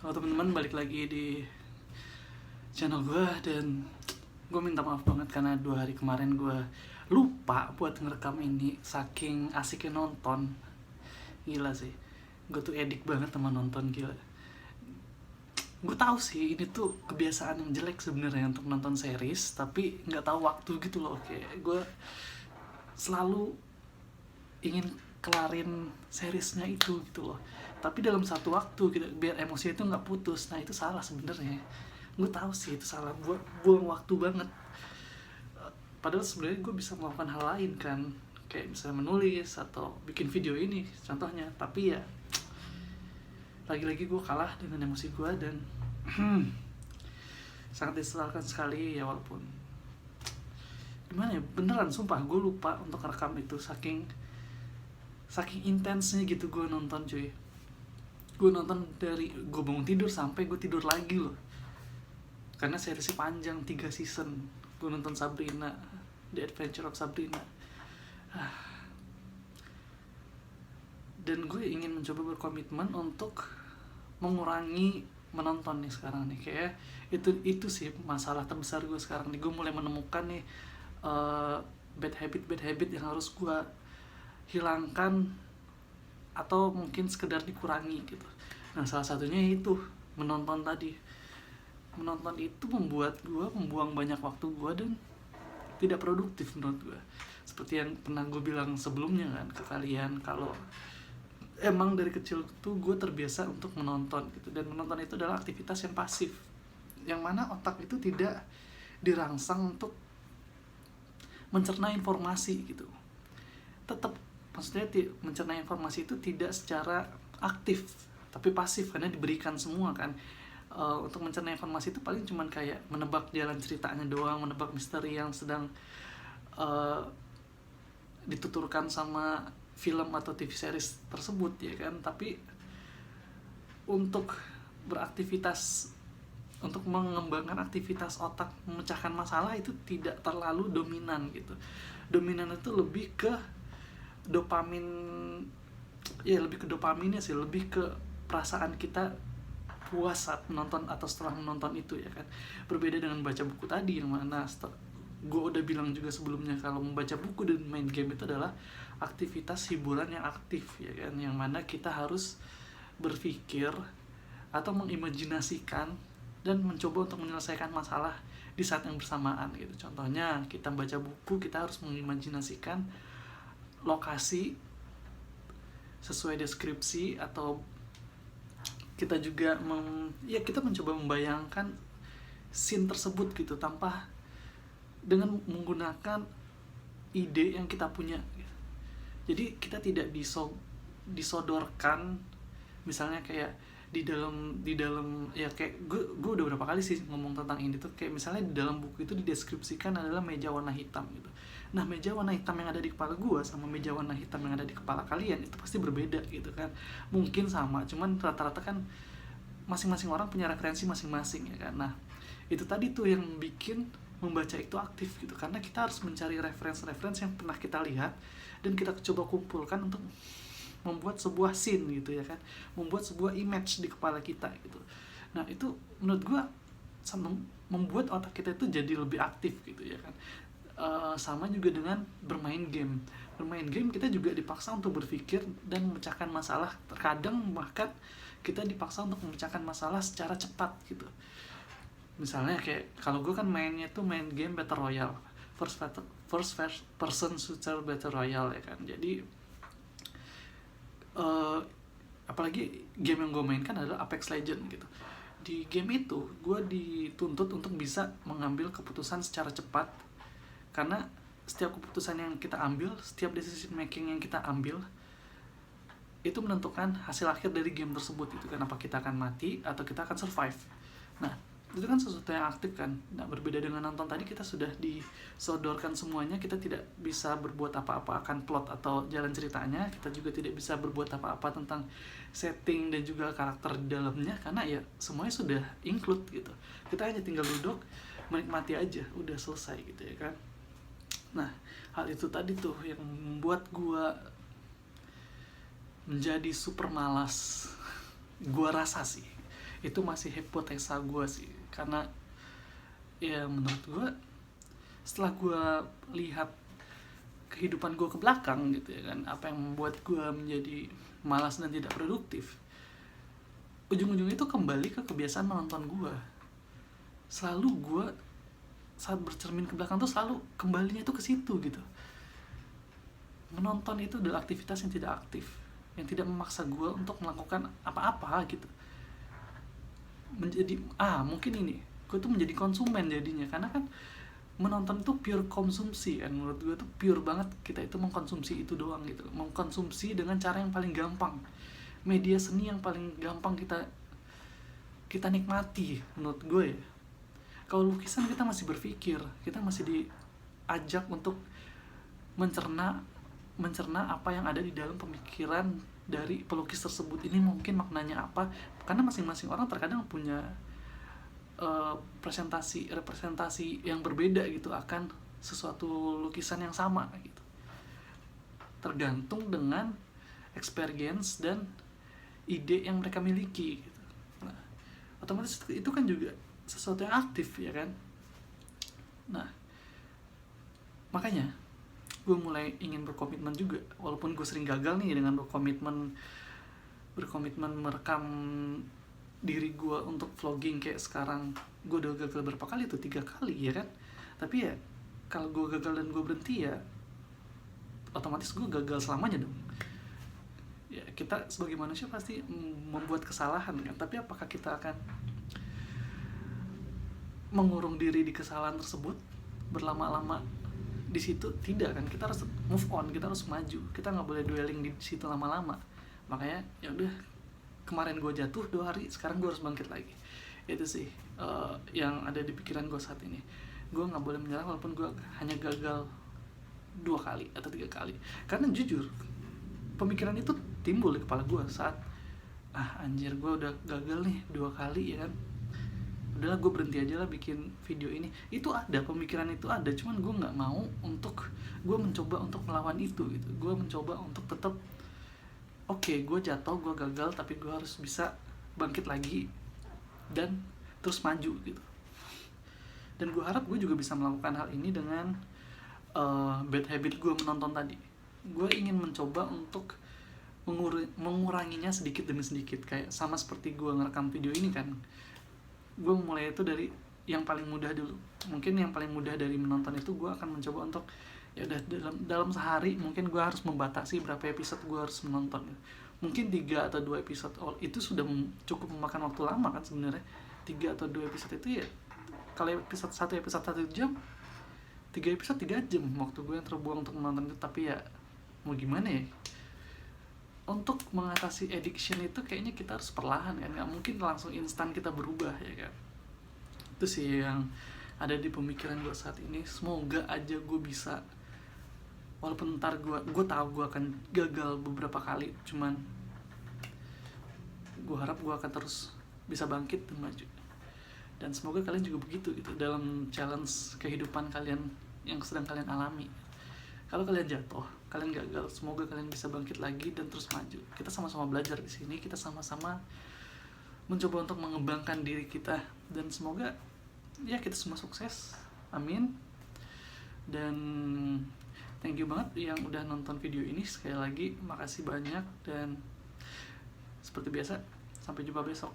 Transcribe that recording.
Halo teman-teman, balik lagi di channel gue. Dan gue minta maaf banget karena 2 hari kemarin gue lupa buat ngerekam ini, saking asiknya nonton. Gila sih, gue tuh edik banget sama nonton, gila. Gue tahu sih ini tuh kebiasaan yang jelek sebenarnya untuk nonton series, tapi nggak tahu waktu gitu loh. Kayak gue selalu ingin kelarin seriesnya itu gitu loh, tapi dalam satu waktu gitu, biar emosi itu nggak putus. Nah itu salah sebenarnya. Gue tahu sih itu salah, buang waktu banget. Padahal sebenarnya gue bisa melakukan hal lain kan, kayak misalnya menulis atau bikin video ini contohnya. Tapi ya lagi-lagi gue kalah dengan emosi gue dan sangat disesalkan sekali ya. Walaupun gimana ya, beneran sumpah gue lupa untuk rekam itu, saking intensnya gitu gue nonton, cuy. Gue nonton dari gue bangun tidur sampai gue tidur lagi loh, karena seriesnya panjang, 3 season. Gue nonton Sabrina, The Adventure of Sabrina. Dan gue ingin mencoba berkomitmen untuk mengurangi menonton nih sekarang nih. Kayak itu sih masalah terbesar gue sekarang nih. Gue mulai menemukan nih bad habit yang harus gue hilangkan atau mungkin sekedar dikurangi gitu. Nah salah satunya itu menonton tadi. Menonton itu membuat gue membuang banyak waktu gue dan tidak produktif menurut gue. Seperti yang pernah gue bilang sebelumnya kan ke kalian, kalau emang dari kecil tuh gue terbiasa untuk menonton gitu. Dan menonton itu adalah aktivitas yang pasif, yang mana otak itu tidak dirangsang untuk mencerna informasi gitu. Tetap, maksudnya mencerna informasi itu tidak secara aktif tapi pasif, karena diberikan semua kan. Untuk mencerna informasi itu paling cuman kayak menebak jalan ceritanya doang, menebak misteri yang sedang dituturkan sama film atau TV series tersebut ya kan. Tapi untuk beraktivitas, untuk mengembangkan aktivitas otak memecahkan masalah itu tidak terlalu dominan gitu. Dominan itu lebih ke dopamin, ya lebih ke dopaminnya sih, lebih ke perasaan kita puas saat menonton atau setelah menonton itu ya kan. Berbeda dengan baca buku tadi, yang mana gue udah bilang juga sebelumnya, kalau membaca buku dan main game itu adalah aktivitas hiburan yang aktif ya kan, yang mana kita harus berpikir atau mengimajinasikan dan mencoba untuk menyelesaikan masalah di saat yang bersamaan gitu. Contohnya kita baca buku, kita harus mengimajinasikan lokasi sesuai deskripsi, atau kita juga kita mencoba membayangkan scene tersebut gitu, tanpa dengan menggunakan ide yang kita punya. Jadi kita tidak disodorkan, misalnya kayak di dalam ya, kayak gue udah berapa kali sih ngomong tentang ini tuh. Kayak misalnya di dalam buku itu dideskripsikan adalah meja warna hitam gitu. Nah meja warna hitam yang ada di kepala gue sama meja warna hitam yang ada di kepala kalian itu pasti berbeda gitu kan. Mungkin sama, cuman rata-rata kan masing-masing orang punya referensi masing-masing ya kan. Nah itu tadi tuh yang bikin membaca itu aktif gitu, karena kita harus mencari referensi yang pernah kita lihat dan kita coba kumpulkan untuk membuat sebuah scene gitu ya kan, membuat sebuah image di kepala kita gitu. Nah itu menurut gue membuat otak kita itu jadi lebih aktif gitu ya kan. Sama juga dengan bermain game kita juga dipaksa untuk berpikir dan memecahkan masalah. Terkadang bahkan kita dipaksa untuk memecahkan masalah secara cepat gitu. Misalnya kayak kalau gue kan mainnya tuh main game Battle Royale, first person shooter Battle Royale ya kan. Jadi apalagi game yang gue mainkan adalah Apex Legends gitu. Di game itu gue dituntut untuk bisa mengambil keputusan secara cepat, karena setiap keputusan yang kita ambil, setiap decision making yang kita ambil itu menentukan hasil akhir dari game tersebut itu kan. Apa kita akan mati atau kita akan survive. Nah itu kan sesuatu yang aktif kan. Nah berbeda dengan nonton tadi, kita sudah disodorkan semuanya, kita tidak bisa berbuat apa-apa akan plot atau jalan ceritanya. Kita juga tidak bisa berbuat apa-apa tentang setting dan juga karakter di dalamnya, karena ya semuanya sudah include gitu. Kita hanya tinggal duduk menikmati aja, udah selesai gitu ya kan. Nah hal itu tadi tuh yang membuat gua menjadi super malas. Gua rasa sih itu masih hipotesa gue sih, karena ya menurut gue setelah gue lihat kehidupan gue ke belakang gitu ya kan, apa yang membuat gue menjadi malas dan tidak produktif, ujung-ujungnya itu kembali ke kebiasaan menonton gue. Selalu gue saat bercermin ke belakang tuh selalu kembalinya tuh ke situ gitu. Menonton itu adalah aktivitas yang tidak aktif, yang tidak memaksa gue untuk melakukan apa-apa gitu. Menjadi mungkin ini gue tuh menjadi konsumen jadinya, karena kan menonton itu pure konsumsi kan. Menurut gue tuh pure banget, kita itu mengkonsumsi itu doang gitu, mengkonsumsi dengan cara yang paling gampang, media seni yang paling gampang kita nikmati menurut gue ya. Kalau lukisan kita masih berpikir, kita masih diajak untuk mencerna apa yang ada di dalam pemikiran dari pelukis tersebut. Ini mungkin maknanya apa, karena masing-masing orang terkadang punya representasi yang berbeda gitu akan sesuatu lukisan yang sama gitu, tergantung dengan experience dan ide yang mereka miliki gitu. Nah, otomatis itu kan juga sesuatu yang aktif ya kan. Nah, makanya gue mulai ingin berkomitmen juga, walaupun gue sering gagal nih dengan berkomitmen merekam diri gue untuk vlogging kayak sekarang. Gue udah gagal berapa kali tuh, 3 kali ya kan. Tapi ya kalau gue gagal dan gue berhenti, ya otomatis gue gagal selamanya dong. Ya kita sebagai manusia pasti membuat kesalahan kan, tapi apakah kita akan mengurung diri di kesalahan tersebut berlama-lama di situ? Tidak kan, kita harus move on, kita harus maju, kita nggak boleh dwelling di situ lama-lama. Makanya ya udah, kemarin gue jatuh 2 hari, sekarang gue harus bangkit lagi. Itu sih yang ada di pikiran gue saat ini. Gue nggak boleh menyerah walaupun gue hanya gagal 2 kali atau 3 kali. Karena jujur, pemikiran itu timbul di kepala gue saat anjir, gue udah gagal nih 2 kali ya kan, udahlah gue berhenti aja lah bikin video ini. Itu ada, pemikiran itu ada, cuman gue nggak mau untuk, gue mencoba untuk melawan itu gitu. Gue mencoba untuk tetap oke, gue jatuh, gue gagal, tapi gue harus bisa bangkit lagi dan terus maju gitu. Dan gue harap gue juga bisa melakukan hal ini dengan bad habit gue menonton tadi. Gue ingin mencoba untuk menguranginya sedikit demi sedikit, kayak sama seperti gue ngerekam video ini kan. Gue mulai itu dari yang paling mudah dulu. Mungkin yang paling mudah dari menonton itu, gue akan mencoba untuk ya udah dalam sehari mungkin gue harus membatasi berapa episode gue harus menonton. Mungkin 3 atau 2 episode, itu sudah cukup memakan waktu lama kan sebenarnya. 3 atau 2 episode itu ya, kalau episode 1 jam, 3 episode 3 jam waktu gue yang terbuang untuk menonton itu. Tapi ya mau gimana ya, untuk mengatasi addiction itu kayaknya kita harus perlahan kan, nggak mungkin langsung instan kita berubah ya kan. Itu sih yang ada di pemikiran gue saat ini. Semoga aja gue bisa, walaupun ntar gue tahu gue akan gagal beberapa kali, cuman gue harap gue akan terus bisa bangkit dan maju. Dan semoga kalian juga begitu gitu dalam challenge kehidupan kalian yang sedang kalian alami. Kalau kalian jatuh, kalian gagal, semoga kalian bisa bangkit lagi dan terus maju. Kita sama-sama belajar di sini, kita sama-sama mencoba untuk mengembangkan diri kita, dan semoga ya kita semua sukses. Amin. Dan thank you banget yang udah nonton video ini. Sekali lagi makasih banyak, dan seperti biasa sampai jumpa besok.